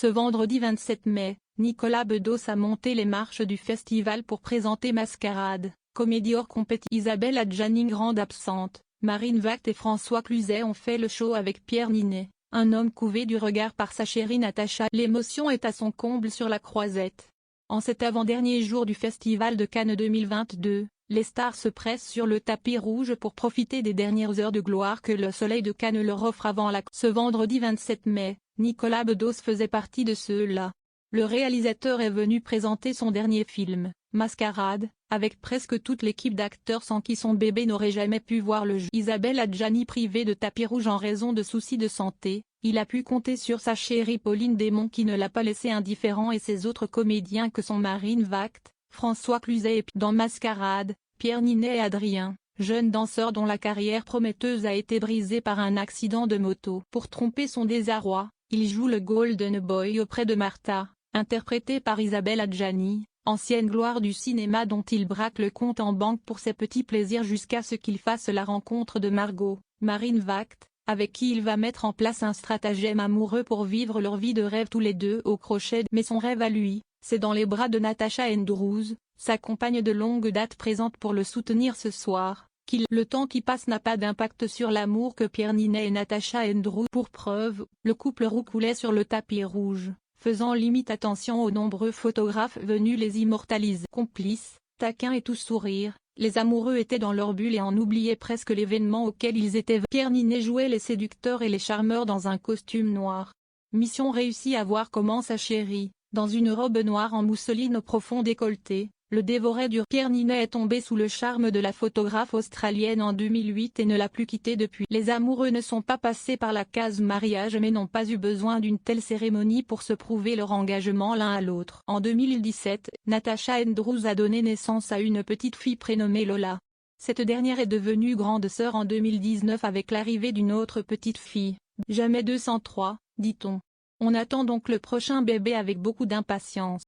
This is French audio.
Ce vendredi 27 mai, Nicolas Bedos a monté les marches du festival pour présenter Mascarade, comédie hors compétition. Isabelle Adjani grande absente, Marine Vact et François Cluzet ont fait le show avec Pierre Ninet, un homme couvé du regard par sa chérie Natacha. L'émotion est à son comble sur la Croisette. En cet avant-dernier jour du Festival de Cannes 2022, les stars se pressent sur le tapis rouge pour profiter des dernières heures de gloire que le soleil de Cannes leur offre avant la. Ce vendredi 27 mai, Nicolas Bedos faisait partie de ceux-là. Le réalisateur est venu présenter son dernier film, Mascarade, avec presque toute l'équipe d'acteurs sans qui son bébé n'aurait jamais pu voir le jour. Isabelle Adjani privée de tapis rouge en raison de soucis de santé, il a pu compter sur sa chérie Pauline Desmond qui ne l'a pas laissé indifférent et ses autres comédiens que sont Marine Vact, François Cluzet et dans Mascarade, Pierre Ninet et Adrien, jeunes danseurs dont la carrière prometteuse a été brisée par un accident de moto. Pour tromper son désarroi, il joue le Golden Boy auprès de Martha, interprétée par Isabelle Adjani, ancienne gloire du cinéma dont il braque le compte en banque pour ses petits plaisirs jusqu'à ce qu'il fasse la rencontre de Margot, Marine Vact, avec qui il va mettre en place un stratagème amoureux pour vivre leur vie de rêve tous les deux au crochet. Mais son rêve à lui, c'est dans les bras de Natacha Andrews, sa compagne de longue date présente pour le soutenir ce soir, le temps qui passe n'a pas d'impact sur l'amour que Pierre Ninet et Natacha Andrews. Pour preuve, le couple roucoulait sur le tapis rouge, faisant limite attention aux nombreux photographes venus les immortaliser. Complices, taquins et tous sourires, les amoureux étaient dans leur bulle et en oubliaient presque l'événement auquel ils étaient. Pierre Ninet jouait les séducteurs et les charmeurs dans un costume noir. Mission réussie à voir comment sa chérie, dans une robe noire en mousseline au profond décolleté, le dévorait dur. Pierre Ninet est tombé sous le charme de la photographe australienne en 2008 et ne l'a plus quitté depuis. Les amoureux ne sont pas passés par la case mariage mais n'ont pas eu besoin d'une telle cérémonie pour se prouver leur engagement l'un à l'autre. En 2017, Natacha Andrews a donné naissance à une petite fille prénommée Lola. Cette dernière est devenue grande sœur en 2019 avec l'arrivée d'une autre petite fille. Jamais 203, dit-on. On attend donc le prochain bébé avec beaucoup d'impatience.